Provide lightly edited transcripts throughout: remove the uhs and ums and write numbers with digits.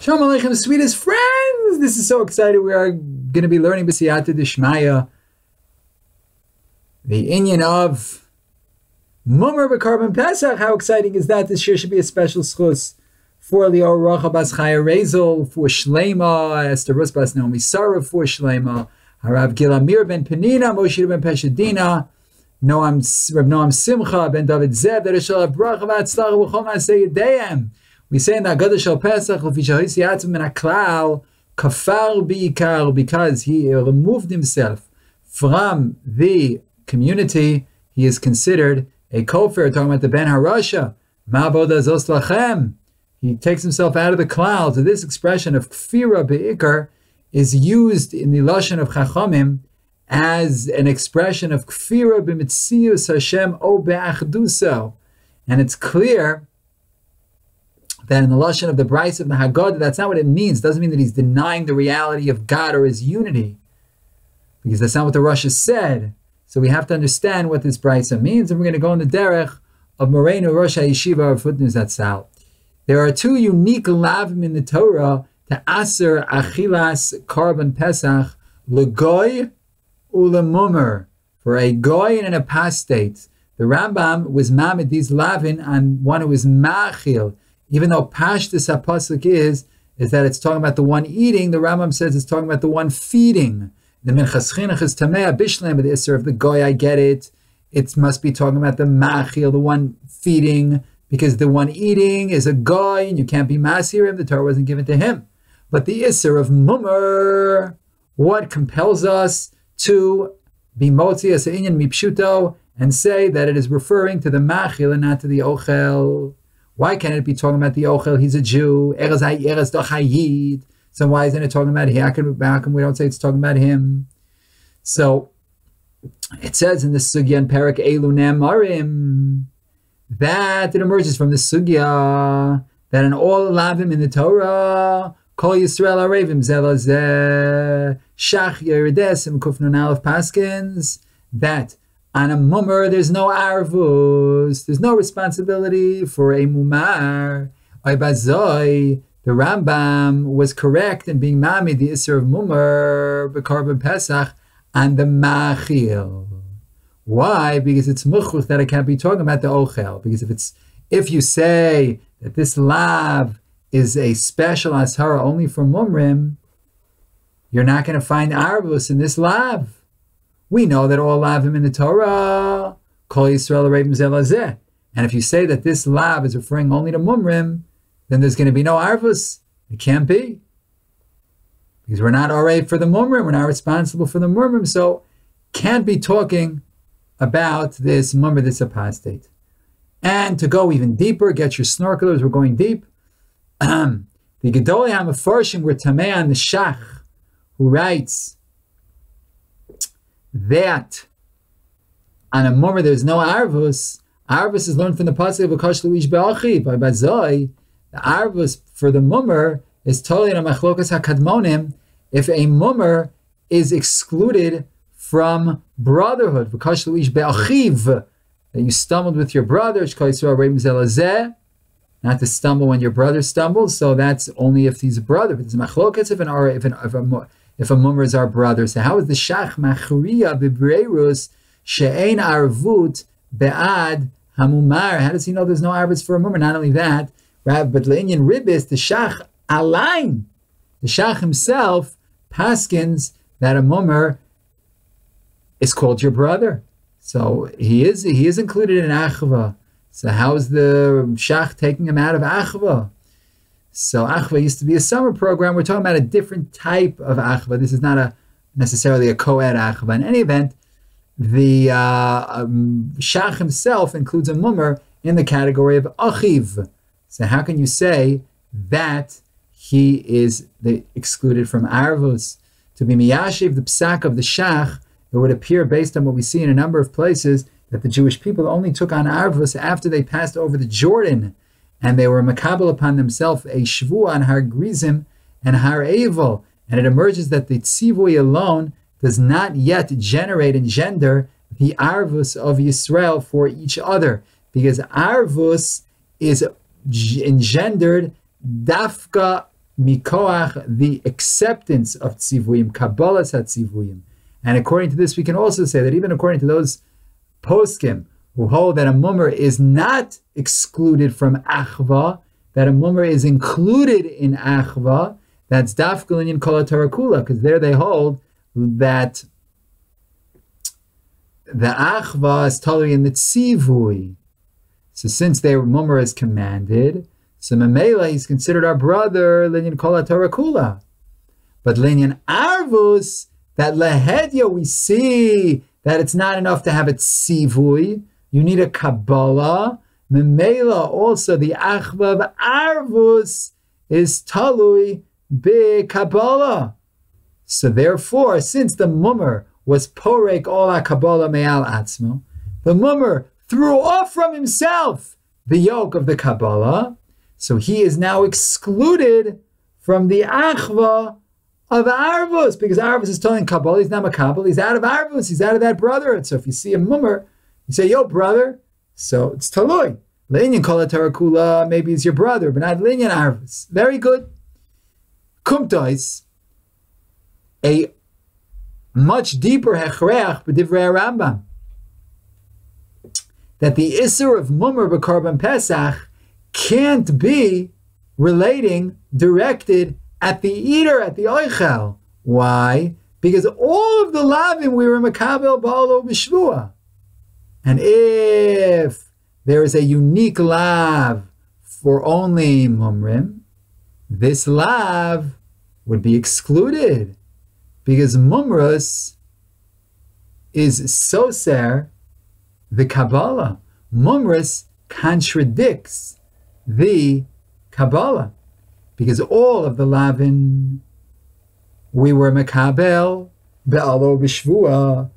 Shalom Aleichem, sweetest friends! This is so exciting. We are going to be learning B'siyata D'Shmaya, the inyan of Mumar Korban Pesach. How exciting is that? This year should be a special schus for Lior Rocha Bas Chaya Rezel, for Shlema, Esther Rus Bas Naomi Sarah, for Shlema, Harav Gilamir ben Penina, Moshe ben Peshadina, Rav Noam Simcha ben David Zeb, that it shall have bracha v'atzlacha v'chol ma'aseh yedayim. We say in the Haggadah Shel Pesach, because he removed himself from the community, he is considered a kofar. Talking about the Ben Harasha, Ma'avoda zos lachem. He takes himself out of the clouds. So this expression of kfira be'ikar is used in the lashon of Chachamim as an expression of kfira b'mitzius Hashem o be'achduso, and it's clear that in the lashon of the Bryce of the Haggadah, that's not what it means. It doesn't mean that he's denying the reality of God or his unity, because that's not what the Rasha said. So we have to understand what this Bryce means, and we're going to go in the derech of Moreinu Rosh HaYeshiva of Footnews Atzal. There are two unique lavim in the Torah to aser achilas Korban Pesach, legoy ulemumar, for a goy and an apostate. The Rambam was mamid these lavin on one who was machil. Even though Pashtus HaPasuk is that it's talking about the one eating, the Rambam says it's talking about the one feeding. The Minchas Chinuch is Tameh Bishlam, but the Isser of the Goy, I get it. It must be talking about the Machil, the one feeding, because the one eating is a Goy, and you can't be Masir him, the Torah wasn't given to him. But the Isser of Mumar, what compels us to be Motzi as Inyan Mipshuto, and say that it is referring to the Machil and not to the Ochel. Why can't it be talking about the Ochel? He's a Jew. So why isn't it talking about him? How come we don't say it's talking about him? So it says in the Sugya in Perak Elu Nemarim that it emerges from the Sugya that in all Lavim in the Torah, Kol Yisrael Arevim Zelazeh Shach Yeredesim Kufnun Aleph Paskins, that on a mumar, there's no arvus, there's no responsibility for a mumar. The Rambam was correct in being mamid the isser of mumar b'korban Pesach and the machil. Why? Because it's muchuch that I can't be talking about the ochel. Because if you say that this lav is a special ashara only for mumrim, you're not going to find arvus in this lav. We know that all lavim in the Torah, Kol Yisrael Arevim Zelazeh. And if you say that this lav is referring only to mumrim, then there's going to be no arvus. It can't be. Because we're not arev for the mumrim, we're not responsible for the mumrim, so can't be talking about this mumr, this apostate. And to go even deeper, get your snorkelers, we're going deep. The Gedolei HaMefarshim were Tameh on the Shach, who writes that on a mummer there's no arvus. Arvus is learned from the pasuk of Akash Luish Be'achi by Bazoi. The arvus for the mummer is totally in a machlokas hakadmonim if a mummer is excluded from brotherhood. Akash Luish Be'achiv, that you stumbled with your brother. Not to stumble when your brother stumbles. So that's only if he's a brother. But it's machlokas if a mummer is our brother. So how is the shach machriya b'breirus she'ein arvut be'ad hamumar? How does he know there's no arvus for a mummer? Not only that, but le'inyan ribis, the shach alain, the shach himself paskins that a mummer is called your brother. So he is included in achva. So how is the shach taking him out of achva? So achva used to be a summer program. We're talking about a different type of achva. This is not necessarily a co-ed achva. In any event, the shach himself includes a mummer in the category of achiv. So how can you say that he is excluded from arvus? To be miyashiv, the psak of the shach, it would appear based on what we see in a number of places that the Jewish people only took on arvus after they passed over the Jordan, and they were makabel upon themselves a shvu on Har Grizim and Har Evel. And it emerges that the tzivui alone does not yet engender the arvus of Yisrael for each other, because arvus is engendered dafka mikoach, the acceptance of tzivuyim, kabbalas hatzivuyim. And according to this, we can also say that even according to those poskim who hold that a mummer is not excluded from achva, that a mummer is included in achva, that's dafka linyan kol hatarakula, because there they hold that the achva is totally in the tzivui. So since their mummer is commanded, so memela he's considered our brother linyan kol hatarakula. But linyan arvus, that lehedya we see that it's not enough to have a tzivui. You need a kabbalah. Memela also the achva of arvus is talui be kabbalah. So therefore, since the mummer was porek all kabbalah me'al atzmo, the mummer threw off from himself the yoke of the kabbalah, so he is now excluded from the achva of arvus, because arvus is telling kabbalah he's not makabel, he's out of arvus, he's out of that brotherhood. So if you see a mummer, you say, yo, brother. So it's taloi. Le'inyan kol hatarakula, maybe he's your brother, but not le'inyan arvus. Very good. Kumtois, a much deeper hechreach b'divrei Rambam, that the isser of mummer b'korban Pesach can't be directed at the eater, at the oichel. Why? Because all of the lavim we were makabel ba'alo b'shvua. And if there is a unique lav for only mumrim, this lav would be excluded, because mumrus is soser the Kabbalah. Mumrus contradicts the Kabbalah, because all of the lavin we were makabel be'alo b'shvua,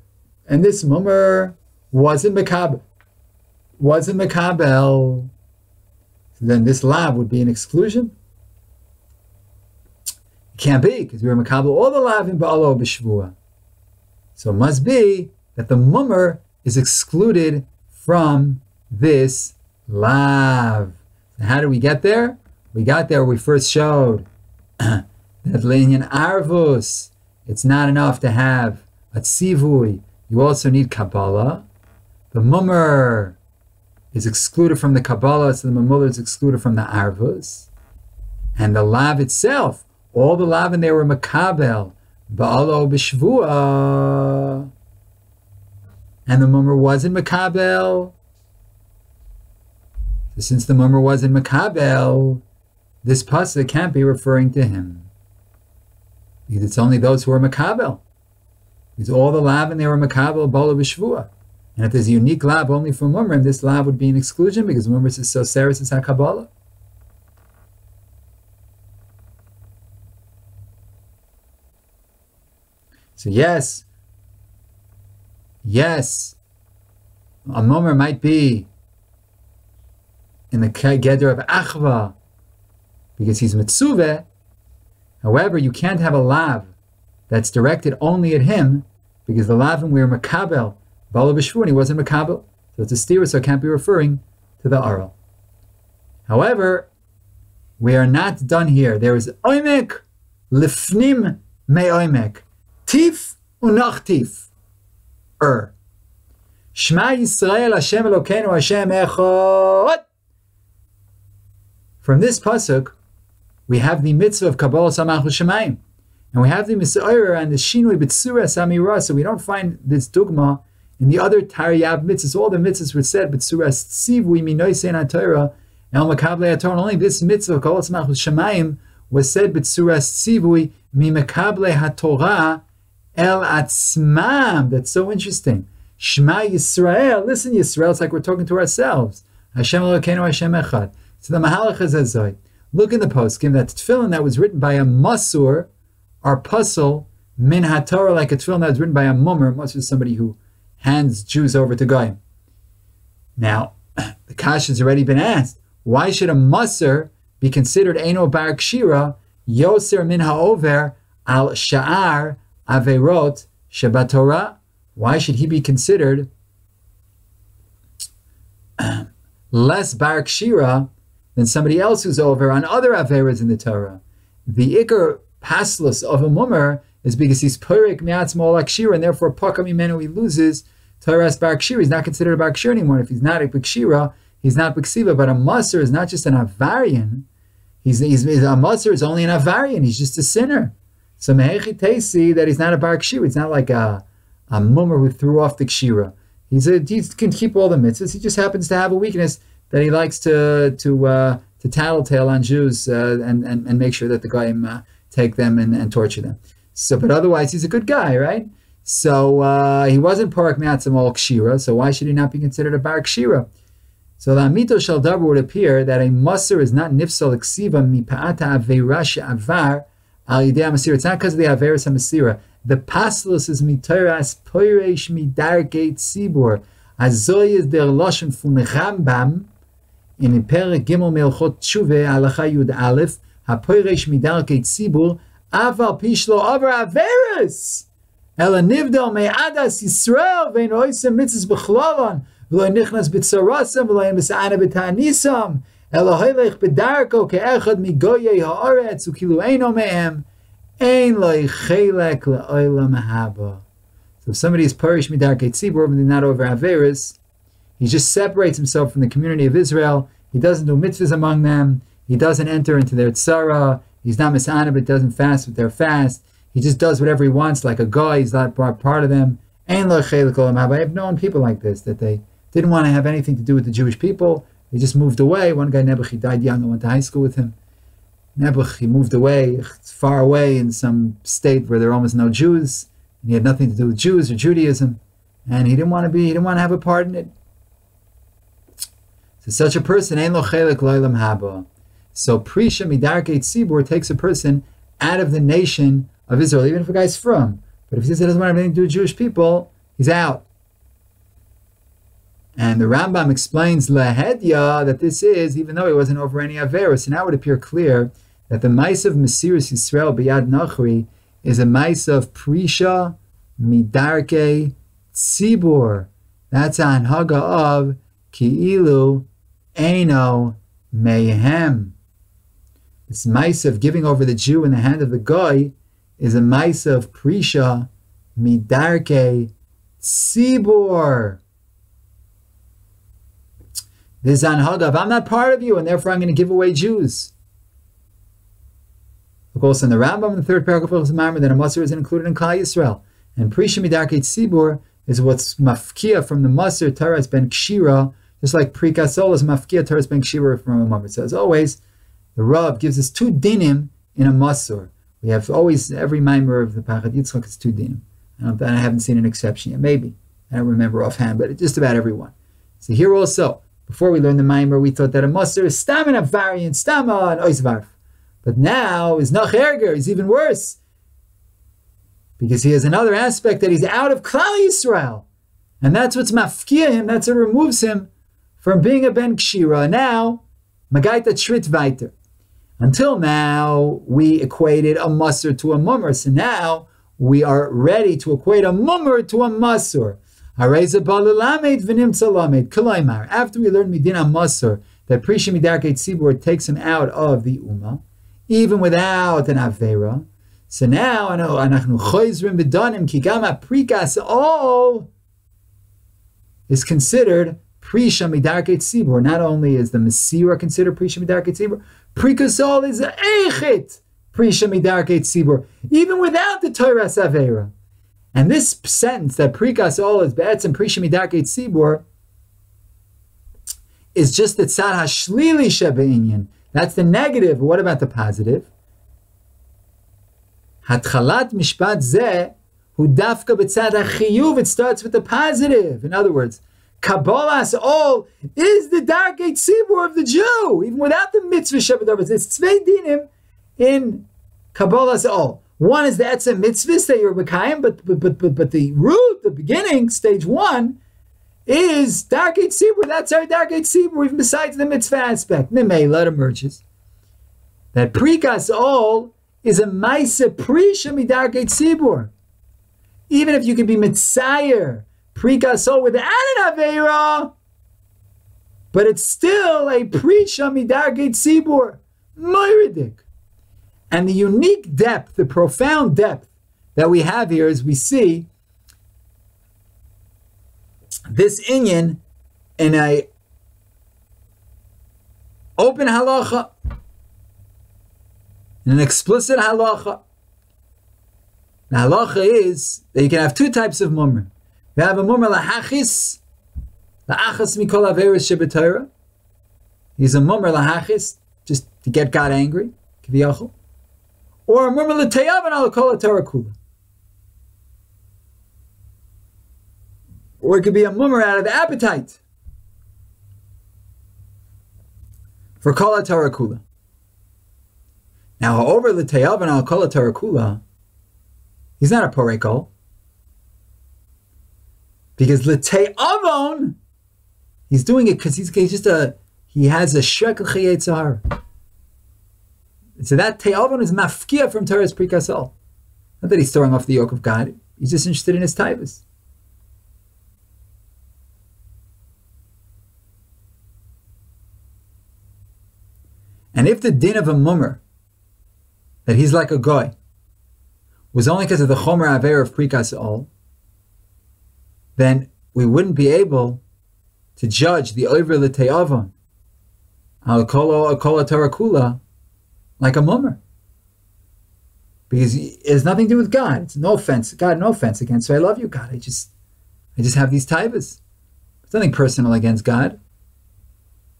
and this mummer wasn't makabel. So then this lav would be an exclusion. It can't be, because we were makabel all the lavin be'alo b'shvua. So it must be that the mummer is excluded from this lav. So how did we get there? We got there, we first showed that linyan arvus, it's not enough to have a tzivui, you also need kabbalah. The mummer is excluded from the kabbalah, so the mamula is excluded from the arvus. And the lav itself, all the lavin they were makabel, ba'alo b'shvua, and the mummer wasn't makabel. So since the mummer wasn't makabel, this pasuk can't be referring to him, because it's only those who are makabel. Because all the lavin they were makabel ba'alo b'shvua. And if there's a unique lav only for mumrim, this lav would be an exclusion, because mummer is so seris is hakabbalah. So yes, a mummer might be in the geder of achva, because he's mitzuveh. However, you can't have a lav that's directed only at him, because the lavim we were makabel ba'alo b'shvua, and he wasn't makabel. So it's a stira, so it can't be referring to the aral. However, we are not done here. There is oimek lifnim me oimek. Tif unach tif. Shema Yisrael Hashem Elokeinu Hashem Echad. From this pasuk, we have the mitzvah of Kabbalah Samach L'Shemayim. And we have the Mitzvah and the Shinui B'tzura Samira, so we don't find this dogma in the other Taryab mitzvahs. All the mitzvahs were said B'tzura Tzivui Minoisei HaTorah El Mekablei HaTorah. Only this mitzvah of Kabbalah Samach L'Shemayim was said B'tzura Tzivui Mimekablei HaTorah El Atzmam. That's so interesting. Shema Yisrael. Listen, Yisrael. It's like we're talking to ourselves. Hashem Elokeinu Hashem Echad. So the Mahalach is Azoi. Look in the poskim, that tefillin that was written by a masur, or puzzle, min haTorah, like a tefillin that was written by a mummer. Masur is somebody who hands Jews over to Goyim. Now, the kash has already been asked. Why should a masur be considered Eino Bar Kshira, Yoser min ha'over, al sha'ar averot shebatorah? Why should he be considered less Bar Kshira than somebody else who's over on other Averas in the Torah? the ikar paslus of a mummer is because he's Perek Miatzmo Akshira, and therefore Pakam Imenu, he loses Torah's Barkshira. He's not considered a Barkshira anymore. If he's not a Bakshira, he's not Baksiva. But a Musser is not just an Avarian. A Musser is only an Avarian. He's just a sinner. So Mehechi Tesi, that he's not a Barkshira. He's not like a mummer who threw off the Kshira. He can keep all the mitzvahs. He just happens to have a weakness that he likes to tattletale on Jews and make sure that the Goyim take them and torture them. So, but otherwise, he's a good guy, right? So he wasn't Parak Miatzim Ol Kshira, so why should he not be considered a Bar Kshira? So the Amito Shal Dabar would appear that a Musser is not Nifsal Ksiva Mipa'ata Aveirash Avar Al Yidei Masira. It's not because of the Averis HaMasira. The Paslus is Mitoras Poiresh Midargate Sibur. Azoy is der Lashon from Rambam in Perek Gimel Melchot Tshuve Halacha Yud Aleph HaPoiresh Midargate Sibur Aval Pishlo Over Averis Ela Nivdel Me'adas Yisrael Vein Oisem Mitzvahs B'chlolon V'lo Nichnas B'tzarasam V'lo Yemesana B'tanisam Ela Hoylech B'darko Ke'echad Migoyei Ha'aretz Ukilu Eino Me'em Ein Loi Chelek Le'olam Haba. So if somebody is Parish Midarkei Tzibur, but not over Averis, he just separates himself from the community of Israel. He doesn't do mitzvahs among them. He doesn't enter into their tzara. He's not Misana, but doesn't fast with their fast. He just does whatever he wants, like a guy. He's not part of them. Ein Loi Chelek Le'olam Haba. I've known people like this, that they didn't want to have anything to do with the Jewish people. They just moved away. One guy, Nebuch, he died young. I went to high school with him. Nebuch, he moved away, far away in some state where there are almost no Jews, and he had nothing to do with Jews or Judaism, and he didn't want to have a part in it. So such a person, ein lo chelek lo'olam haba. So Prisha Midarkei Tzibur takes a person out of the nation of Israel, even if a guy's from. But if he says he doesn't want anything to do with Jewish people, he's out. And the Rambam explains Lahedya that this is, even though he wasn't over any Averis, and that would appear clear that the Maisa of Mesiris Yisrael B'Yad Nachri is a Maisa of Prisha Midarkei Tzibur. That's a Hanhaga of Ki'ilu Eino Mehem. This Maisa of giving over the Jew in the hand of the Goy is a Maisa of Prisha Midarkei Tzibur. This is Hanhaga. I'm not part of you, and therefore I'm going to give away Jews. Of course, in the Rambam, in the third paragraph of the Mumar, that a Musar isn't included in Klal Yisrael. And Prisha Midarkei Tzibur is what's mafkia from the Musar, Taras ben Kshira, just like Prikasol is mafkia, Taras ben Kshira from a Mumar. So as always, the Rav gives us two dinim in a Musar. We have always, every Maimer of the Pachad Yitzchak is two dinim. I haven't seen an exception yet. Maybe. I don't remember offhand, but just about everyone. So here also, before we learned the Maimer, we thought that a Musar is Stam and a variant, Stama and Oisvarf. But now is Noch Erger, he's even worse. Because he has another aspect that he's out of Klal Yisrael. And that's what's mafkia him, that's what removes him from being a Ben Kshira. Now, Magaita Shrit Weiter. Until now, we equated a Musar to a Mumar. So now, we are ready to equate a Mumar to a Musar. After we learn Midina Musar, that Prisha Midarkei Tzibur takes him out of the Ummah, even without an Avera. So now, Anachnu Choizrim B'Danim Ki Gama Prikas All is considered Prisha Midarkei Tzibur. Not only is the Mesira considered Prisha Midarkei Tzibur, Prikas All is Eichit Prisha Midarkei Tzibur, even without the Torah's Avera. And this sentence that Prikas All is Be'etzem Prisha Midarkei Tzibur is just the Tzad HaShlili Shebe'inyan. That's the negative. What about the positive? Hatchalat mishpat zeh hu dafka b'tzad hachiyuv. It starts with the positive. In other words, Kabbalas All is the Darkei Tzibur of the Jew, even without the mitzvah shabbat. It's tzvei dinim in Kabbalas All. One is the etzem mitzvahs that you're mekayim, but the root, the beginning, stage one, is Darkei Tzibur. That's our Darkei Tzibur, even besides the mitzvah aspect. Memela emerges that Prikas All is a Maisa Prisha Midarkei Tzibur. Even if you could be Mitzayer, Prikas All without an Aveira, but it's still a Prisha Midarkei Tzibur. Moiridik. And the unique depth, the profound depth that we have here is we see this inyan in a open halacha, in an explicit halacha. The halacha is that you can have two types of mummer. You have a mummer lahachis, la'achas mikol averis shebetayra. He's a mummer lahachis, just to get God angry, kiviyachol. Or a mummer l'teyavan ala kol haTorah kula. Or it could be a mummer out of appetite for kol haTorah kula. Now, over l'teyavan ala kol haTorah kula, he's not a porei kol. Because l'te'avon, he's doing it because he has a shekel chayetzar. So that te'avon is mafkia from Torah's prikasol. Not that he's throwing off the yoke of God. He's just interested in his taivas. And if the din of a mummer, that he's like a goy, was only because of the chomer aver of prikasol, then we wouldn't be able to judge the over l'te'avon al kol haTorah kula like a mummer, because it has nothing to do with God. It's no offense, God, no offense against. So I love you, God. I just have these taivas. It's nothing personal against God.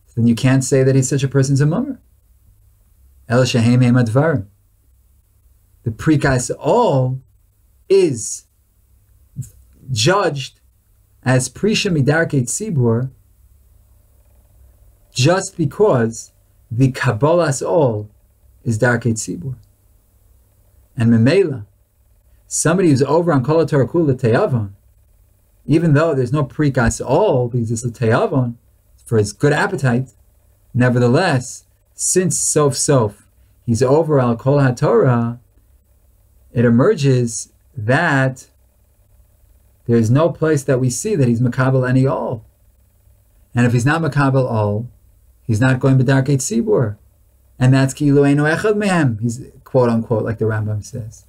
So then you can't say that he's such a person's a mummer. El shehem hem advarim. The prikas all is judged as prisha midarkei tzibur just because the kabbalas all is darkei tzibur. And memela, somebody who's over on kol haTorah kula te'avon, even though there's no prikas all because it's te'avon for his good appetite, nevertheless, since sof he's over on kol haTorah, it emerges that there is no place that we see that he's makabel any all. And if he's not makabel all, he's not going b'darkei tzibur. And that's ki'ilu eino echad mehem. He's quote unquote, like the Rambam says.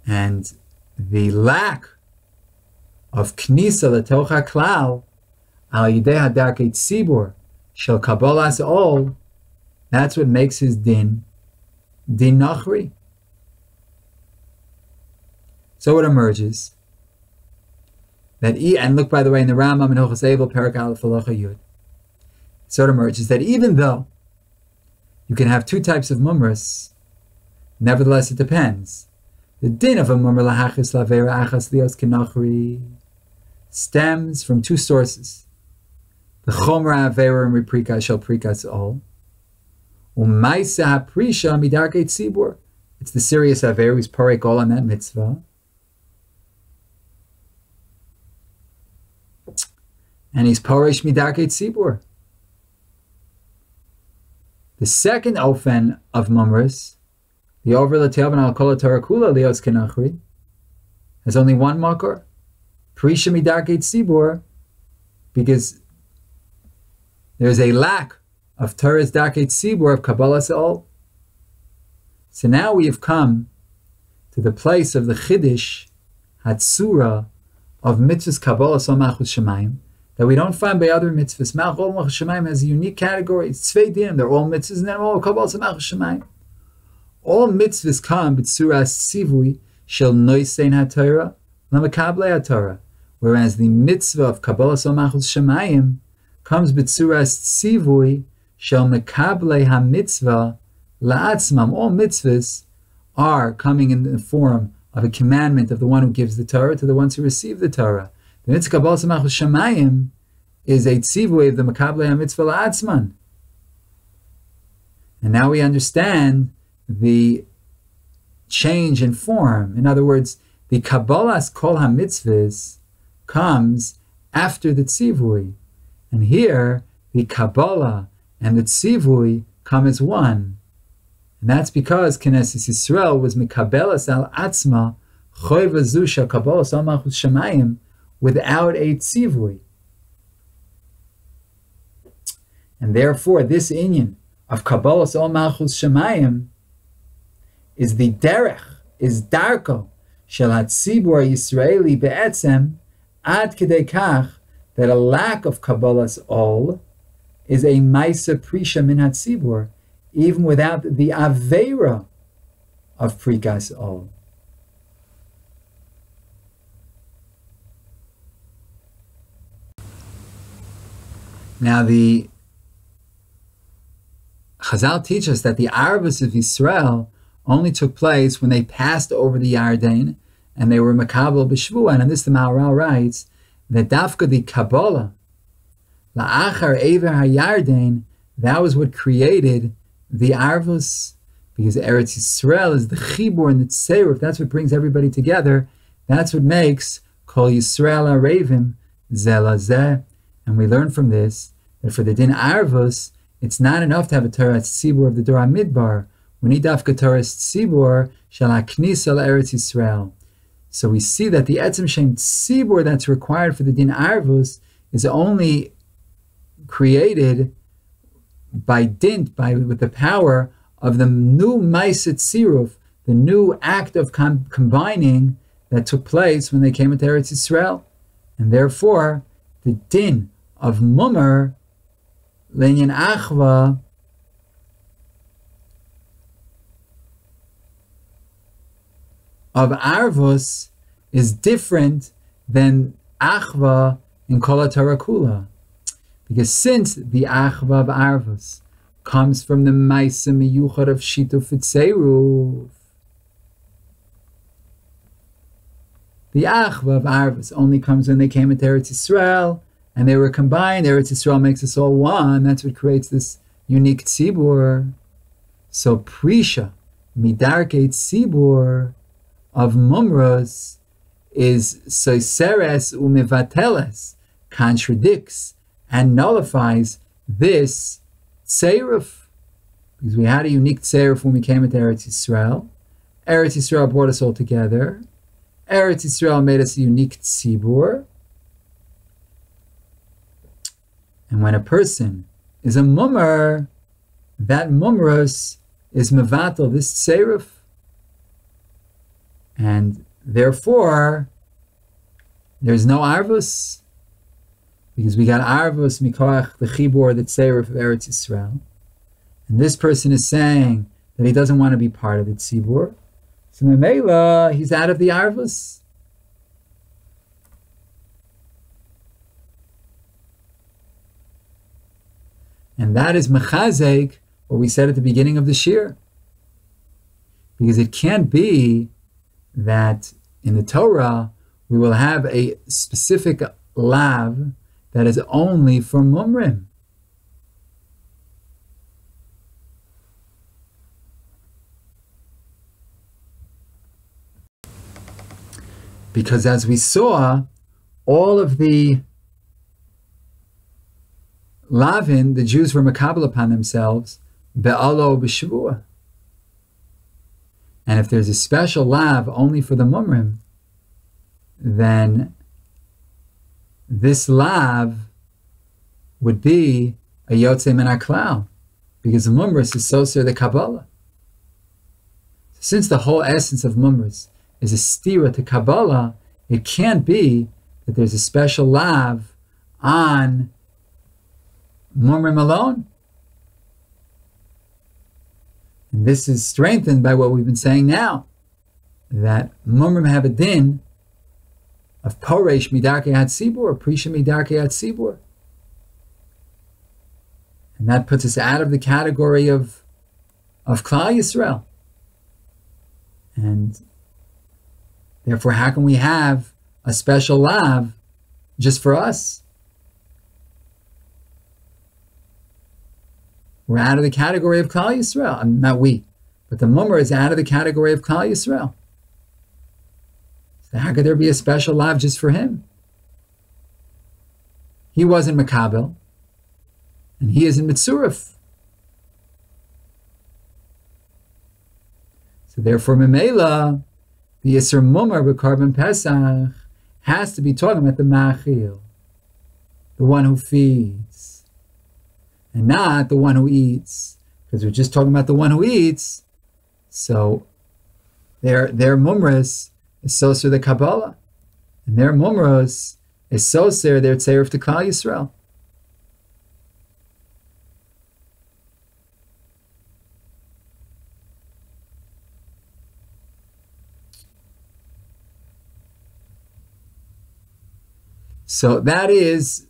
And the lack of knisa letoch haklal al yidei hadarkei tzibur shel kabbalas all, that's what makes his din nachri. So it emerges that, and look, by the way, in the Rambam in Hilchos Eivel, Perek Aleph Halacha Yud, so it emerges that even though you can have two types of mumras, nevertheless it depends. The din of a mumra lahachis lavera achas lios kinachri stems from two sources: the chomra avera and reprikas shel prikas all, u'maisa haprisha midarkei tzibur. It's the serious avera who's parek all on that mitzvah. And he's parish midarkei tzibur. The second ofen of mumras, the over l'te'avon al kol haTorah kula lios kenachri, has only one makor, prisha midarkei tzibur, because there's a lack of Torah's darkei tzibur of kabbalas all. So now we have come to the place of the chiddush hatzura of mitzvahs kabbalas al malchus shemayim, that we don't find by other mitzvahs. Malchus Shemayim has a unique category. It's tzvei dinim. They're all mitzvahs, and they're all kabbalas Malchus Shemayim. All mitzvahs come b'tzuras tzivui shel noisein haTorah l'mekablei haTorah, whereas the mitzvah of kabbalas Malchus Shemayim comes b'tzuras tzivui shel mekablei hamitzvah la'atzmam. All mitzvahs are coming in the form of a commandment of the one who gives the Torah to the ones who receive the Torah. The mitzvah kabbalas Malchus Shemayim is a tzivui of the mekablei hamitzvah la'atzman. And now we understand the change in form. In other words, the kabbalas kol hamitzvahs comes after the tzivui. And here, the kabbalah and the tzivui come as one. And that's because Knesset Yisrael was mekabelas al atzma choyva zusha kabbalas al Malchus Shemayim without a tzivui. And therefore, this inyan of kabbalas al Malchus Shemayim is the derech, is darko, shel hatzibur Yisraeli be'etzem, ad kedei kach, that a lack of Kabbalah's ol is a maisa prisha min hatzibur, even without the aveira of prikas ol. Now the Chazal teach us that the Arvus of Yisrael only took place when they passed over the Yarden and they were Makabel b'Shvuah. And on this the Maharal writes that Dafka the Kabbalah, La'achar Ever HaYarden, that was what created the Arvus, because Eretz Yisrael is the Chibur and the Tseiruf. That's what brings everybody together. That's what makes Kol Yisrael Arevim Zelazeh. And we learn from this that for the Din Arvus, it's not enough to have a Torah Tzibur of the Dor HaMidbar. We need Dafka Torah Tzibur Shal HaKnis Al Eretz Yisrael. So we see that the Etzem Shem Tzibur that's required for the Din Arvus is only created by dint, with the power of the new Maiset Tziruf, the new act of combining that took place when they came into Eretz Yisrael. And therefore, the din of Mumar, Lenyan Achva, of Arvus is different than Achva in Kol HaTorah Kula. Because since the Achva of Arvus comes from the Maisa Miyuchad of Shituf Tzeruf, the Achva of Arvus only comes when they came into Eretz Yisrael and they were combined. Eretz Yisrael makes us all one. That's what creates this unique tzibur. So Prisha, Midarke tzibur of Mumras is Soiseres Umevateles, contradicts and nullifies this Tseiruf. Because we had a unique Tseiruf when we came into Eretz Yisrael. Eretz Yisrael brought us all together. Eretz Yisrael made us a unique tzibur. And when a person is a mumar, that mumrus is mevatel, this tseiruf. And therefore, there's no arvus, because we got arvus mikoach, the chibur, the tseiruf of Eretz Yisrael. And this person is saying that he doesn't want to be part of the tzibur. So Memela, he's out of the arvus. And that is mechazek, what we said at the beginning of the shir. Because it can't be that in the Torah we will have a specific lav that is only for mumrim. Because as we saw, all of the lavin, the Jews were makabel upon themselves, be'alo b'shavua. And if there's a special lav only for the mumrim, then this lav would be a yotze min haklal, because the mumris is soser the Kabbalah. Since the whole essence of mumris is a stira to Kabbalah, it can't be that there's a special lav on mumrim alone. And this is strengthened by what we've been saying now, that mumrim have a din of poresh midarkei hatzibur, prisha midarkei hatzibur. And that puts us out of the category of Klal Yisrael. And therefore, how can we have a special lav just for us? We're out of the category of Klal Yisrael. Not we, but the Mumar is out of the category of Klal Yisrael. So how could there be a special lav just for him? He wasn't Makabel, and he isn't Mitzurif. So therefore, Memela, the Yisr Mumar with Korban Pesach has to be talking about the Machil, the one who feeds, and not the one who eats. Because we're just talking about the one who eats. So Their mumras is soser the Kabbalah. And their mumros is soser their tzeiruf to Klal Yisrael. So that is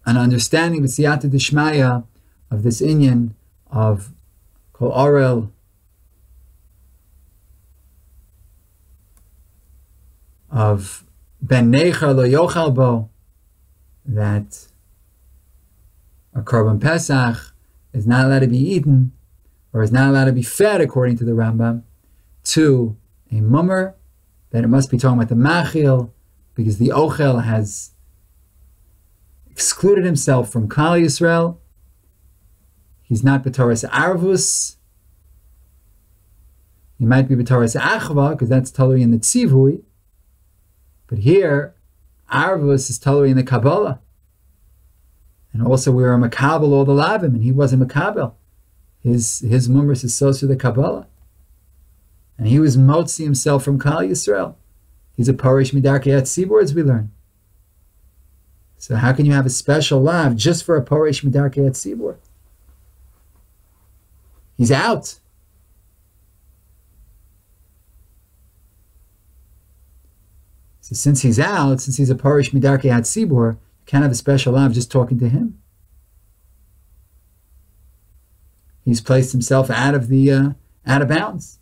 an understanding with Siyata Dishmaya of this inyan of Kol Orel, of Ben Necher Lo Yochal Bo, that a Korban Pesach is not allowed to be eaten, or is not allowed to be fed, according to the Rambam, to a Mumar, that it must be talking about the Machil, because the Ochel has excluded himself from Klal Yisrael. He's not B'toras Arvus. He might be B'toras Achva, because that's totally in the Tzivui. But here, Arvus is totally in the Kabbalah. And also we are a Makabel all the Lavim, and he wasn't Makabel. His Mumras is soser the Kabbalah. And he was Motzi himself from Klal Yisrael. He's a Parish Midarkei Tzibur, as we learn. So how can you have a special lav just for a Parish Midarkei Tzibur? He's out. So since he's out, since he's a Parish Midarkei Tzibur, you can't have a special lav just talking to him. He's placed himself out of bounds.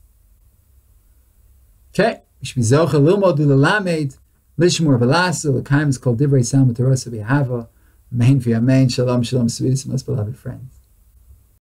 Okay, we should be zocha lilmod ulalamed lishmor v'lasa l'kaim is called divrei sam v'torasa v'hava. Amen v'amen. Shalom, shalom, sweetest, most beloved friends.